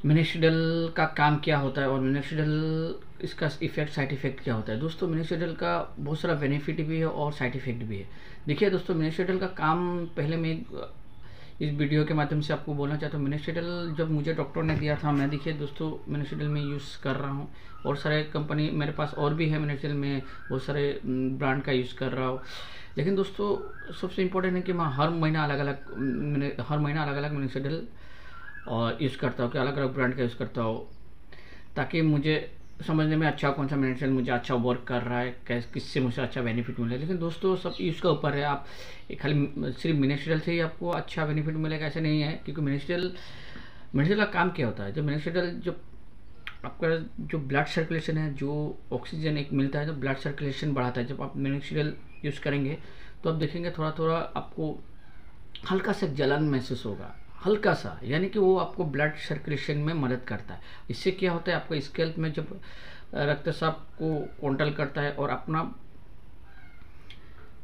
Minoxidil का काम क्या होता है और मिनोक्सिडिल इसका इफेक्ट साइड इफेक्ट क्या होता है। दोस्तों मिनोक्सिडिल का बहुत सारा बेनिफिट भी है और साइड इफेक्ट भी है। देखिए दोस्तों, मिनोक्सिडिल का काम पहले मैं इस वीडियो के माध्यम से आपको बोलना चाहता हूँ। मिनोक्सिडिल जब मुझे डॉक्टर ने दिया था, मैं देखिए दोस्तों मिनोक्सिडिल में यूज़ कर रहा हूँ। और सारे कंपनी मेरे पास और भी है मिनोक्सिडिल में, बहुत सारे ब्रांड का यूज़ कर रहा हूँ। लेकिन दोस्तों सबसे इम्पोर्टेंट है कि मैं हर महीना अलग अलग मिनोक्सिडिल और यूज़ करता हूँ, कि अलग अलग ब्रांड का यूज़ करता हूँ, ताकि मुझे समझने में अच्छा कौन सा मेडिसिन मुझे अच्छा वर्क कर रहा है, किससे मुझे अच्छा बेनिफिट मिले। लेकिन दोस्तों सब यूज़ का ऊपर है। आप खाली सिर्फ मिनोक्सिडिल से ही आपको अच्छा बेनिफिट मिलेगा ऐसा नहीं है, क्योंकि मिनोक्सिडिल का काम क्या होता है। जो मिनोक्सिडिल जो आपका जो ब्लड सर्कुलेशन है, जो ऑक्सीजन एक मिलता है, तो ब्लड सर्कुलेशन बढ़ाता है। जब आप मिनोक्सिडिल यूज़ करेंगे तो आप देखेंगे थोड़ा थोड़ा आपको हल्का सा जलन महसूस होगा, हल्का सा, यानी कि वो आपको ब्लड सर्कुलेशन में मदद करता है। इससे क्या होता है, आपको स्कैल्प में जब रक्तचाप को कंट्रोल करता है और अपना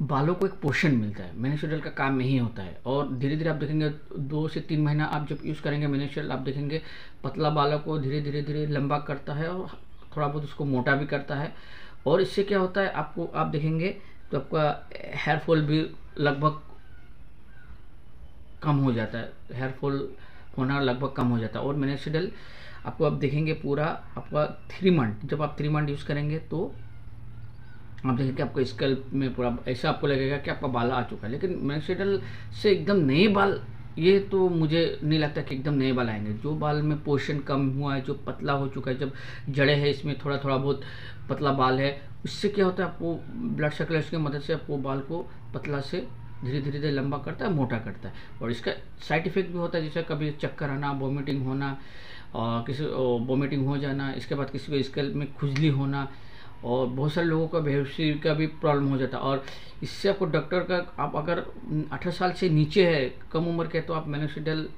बालों को एक पोषण मिलता है। मिनोक्सिडिल का काम यही होता है। और धीरे धीरे आप देखेंगे 2 से 3 महीना आप जब यूज़ करेंगे मिनोक्सिडिल, आप देखेंगे पतला बालों को धीरे धीरे धीरे लंबा करता है और थोड़ा बहुत उसको मोटा भी करता है। और इससे क्या होता है, आपको आप देखेंगे तो आपका हेयर फॉल भी लगभग कम हो जाता है, हेयर फॉल होना लगभग कम हो जाता है। और मिनोक्सिडिल आपको आप देखेंगे पूरा आपका 3 मंथ, जब आप 3 मंथ यूज़ करेंगे तो आप देखेंगे आपको स्कैल्प में पूरा ऐसा आपको लगेगा कि आपका बाल आ चुका है। लेकिन मिनोक्सिडिल से एकदम नए बाल, ये तो मुझे नहीं लगता कि एकदम नए बाल आएंगे। जो बाल में पोषण कम हुआ है, जो पतला हो चुका है, जब जड़े हैं इसमें थोड़ा थोड़ा बहुत पतला बाल है, उससे क्या होता है, आपको ब्लड सर्कुलेशन की मदद से आपको बाल को पतला से धीरे धीरे धीरे लंबा करता है, मोटा करता है। और इसका साइड इफेक्ट भी होता है, जैसे कभी चक्कर आना, वॉमिटिंग होना, और किसी वॉमिटिंग हो जाना, इसके बाद किसी को स्कैल्प में खुजली होना, और बहुत सारे लोगों का बेहोशी का भी प्रॉब्लम हो जाता है। और इससे आपको डॉक्टर का, आप अगर 18 साल से नीचे है, कम उम्र के, तो आप मिनोक्सिडिल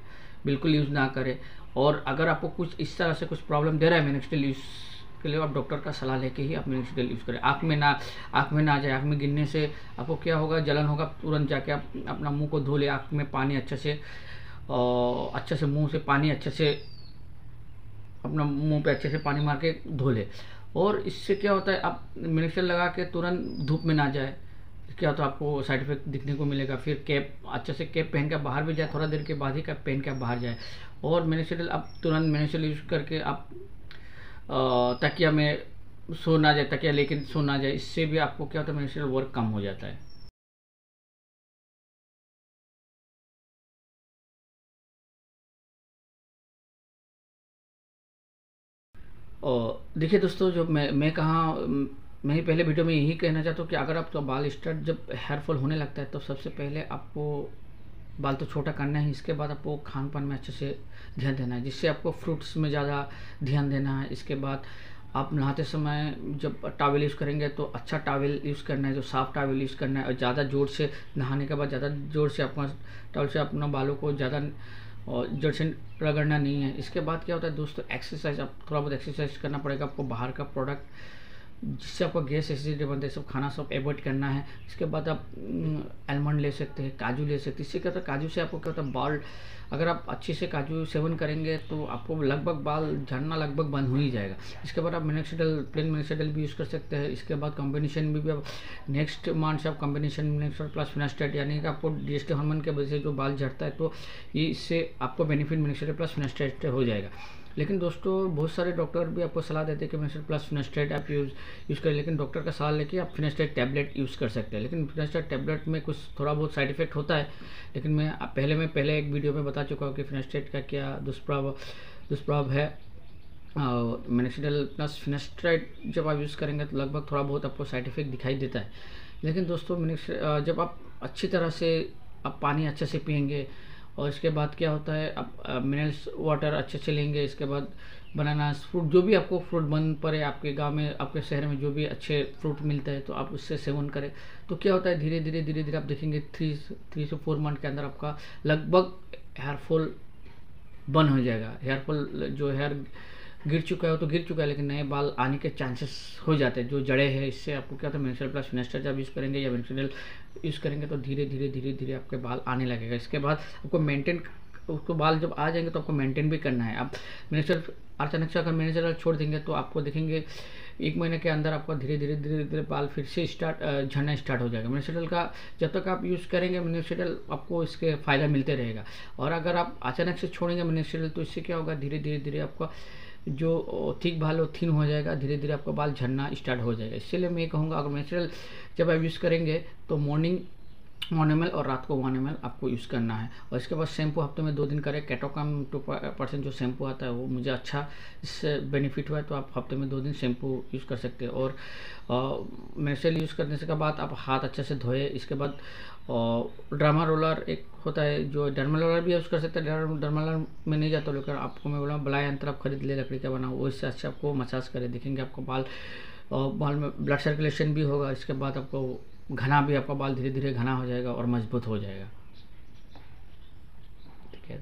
बिल्कुल यूज़ ना करें। और अगर आपको कुछ इस तरह से कुछ प्रॉब्लम दे रहा है मिनोक्सिडिल यूज़ के लिए, आप डॉक्टर का सलाह लेके ही आप मिनोक्सिडिल यूज़ करें। आँख में ना जाए। आँख में गिरने से आपको क्या होगा, जलन होगा, तुरंत जाके आप अपना मुँह को धो ले, आँख में पानी अच्छे से मुँह से पानी अच्छे से अपना मुंह पे अच्छे से पानी मार के धो ले। और इससे क्या होता है, आप मिनोक्सिडिल लगा के तुरंत धूप में ना जाए, क्या होता है आपको साइड इफेक्ट दिखने को मिलेगा। फिर कैप, अच्छे से कैप पहन के बाहर भी जाए, थोड़ा देर के बाद ही कैप पहन के बाहर जाए। और मिनोक्सिडिल आप तुरंत मिनोक्सिडिल यूज़ करके आप तकिया में सो ना जाए, तकिया लेकिन सो ना जाए। इससे भी आपको क्या होता है, मिनोक्सिडिल वर्क कम हो जाता है। और देखिए दोस्तों, जो मैं ही पहले वीडियो में यही कहना चाहता हूँ कि अगर आपका बाल स्टार्ट जब हेयर फॉल होने लगता है, तो सबसे पहले आपको बाल तो छोटा करना है, इसके बाद आपको खान पान में अच्छे से ध्यान देना है, जिससे आपको फ्रूट्स में ज़्यादा ध्यान देना है। इसके बाद आप नहाते समय जब टॉवल यूज़ करेंगे तो अच्छा टॉवल यूज़ करना है, जो साफ़ टॉवल यूज़ करना है। और ज़्यादा ज़ोर से नहाने के बाद ज़्यादा ज़ोर से अपना टॉवल से अपना बालों को ज़्यादा और जड़ से रगड़ना नहीं है। इसके बाद क्या होता है दोस्तों, एक्सरसाइज, आप थोड़ा बहुत एक्सरसाइज करना पड़ेगा आपको। बाहर का प्रोडक्ट जिससे आपका गैस एसिडिटी बनता है, सब खाना सब अवॉइड करना है। इसके बाद आप आलमंड ले सकते हैं, काजू ले सकते हैं। इससे क्या होता है, काजू से आपको क्या होता है, बाल, अगर आप अच्छे से काजू सेवन करेंगे तो आपको लगभग बाल झड़ना लगभग बंद हो ही जाएगा। इसके बाद आप मिनोक्सिडिल, प्लेन मिनोक्सिडिल भी यूज़ कर सकते हैं। इसके बाद कॉम्बिनेशन में भी आप नेक्स्ट मंथ से आप कॉम्बिनेशन मिनोक्सिडिल प्लस फिनास्ट्रेट, यानी कि आपको DHT हार्मोन की वजह से जो बाल झड़ता है, तो ये इससे आपको बेनिफिट मिनोक्सिडिल प्लस फिनास्ट्रेट हो जाएगा। लेकिन दोस्तों बहुत सारे डॉक्टर भी आपको सलाह देते हैं कि मिनोक्सिडिल प्लस फिनास्ट्रेट आप यूज़ करें। लेकिन डॉक्टर का सलाह लेके आप फिनास्ट्रेट टैबलेट यूज़ कर सकते हैं। लेकिन फिनास्ट्रेट टैबलेट में कुछ थोड़ा बहुत साइड इफेक्ट होता है। लेकिन मैं पहले एक वीडियो में बता चुका हूँ कि फिनास्ट्रेट का क्या दुष्प्रभाव है। और मिनोक्सिडिल प्लस फिनास्ट्रेट जब आप यूज़ करेंगे तो लगभग थोड़ा बहुत आपको साइड इफेक्ट दिखाई देता है। लेकिन दोस्तों जब आप अच्छी तरह से आप पानी अच्छे से पियेंगे, और इसके बाद क्या होता है, आप मिनरल्स वाटर अच्छे से लेंगे। इसके बाद बनाना फ्रूट, जो भी आपको फ्रूट बन पड़े, आपके गांव में, आपके शहर में जो भी अच्छे फ्रूट मिलते हैं, तो आप उससे सेवन करें। तो क्या होता है, धीरे धीरे आप देखेंगे 3 से 4 मंथ के अंदर आपका लगभग हेयर फॉल बंद हो जाएगा। हेयर फॉल, जो हेयर गिर चुका है वो तो गिर चुका है, लेकिन नए बाल आने के चांसेस हो जाते हैं, जो जड़े हैं। इससे आपको क्या होता है, मिनोक्सिडिल प्लस फिनास्ट्रेट जब यूज़ करेंगे या मिनोक्सिडिल यूज़ करेंगे तो धीरे धीरे आपके बाल आने लगेगा। इसके बाद आपको मेंटेन उसको बाल जब आ जाएंगे तो आपको मेंटेन भी करना है। आप मिनिस्टर अचानक से अगर मिनिस्टर छोड़ देंगे तो आपको देखेंगे 1 महीने के अंदर आपका धीरे धीरे बाल फिर से झड़ना स्टार्ट हो जाएगा। मिनिस्टर का जब तक आप यूज़ करेंगे मिनिस्टर आपको इसके फ़ायदा मिलते रहेगा। और अगर आप अचानक से छोड़ेंगे मिनिस्टर तो इससे क्या होगा, धीरे धीरे आपका जो थिक बाल वो थिन हो जाएगा, धीरे धीरे आपका बाल झड़ना स्टार्ट हो जाएगा। इसलिए मैं कहूँगा अगर नेचुरल जब आप यूज़ करेंगे तो मॉर्निंग 1 ml और रात को 1 ml आपको यूज़ करना है। और इसके बाद शैम्पू हफ्ते में 2 दिन करें। कैटोकम 2% जो शैम्पू आता है वो मुझे अच्छा इससे बेनिफिट हुआ है, तो आप हफ्ते में 2 दिन शैम्पू यूज़ कर सकते हैं। और मेडिसिन यूज़ करने से के बाद आप हाथ अच्छे से धोए। इसके बाद डर्मा रोलर एक होता है जो डर्मा रोलर भी यूज़ कर सकते हैं। डर्मा रोलर में नहीं जाता, लेकिन आपको मैं बोला बलाई यंत्र आप खरीद ले लकड़ी का बना, वो इससे अच्छा आपको मसाज करे, देखेंगे आपको बाल में ब्लड सर्कुलेशन भी होगा। इसके बाद आपको घना भी आपका बाल धीरे धीरे घना हो जाएगा और मजबूत हो जाएगा। ठीक है।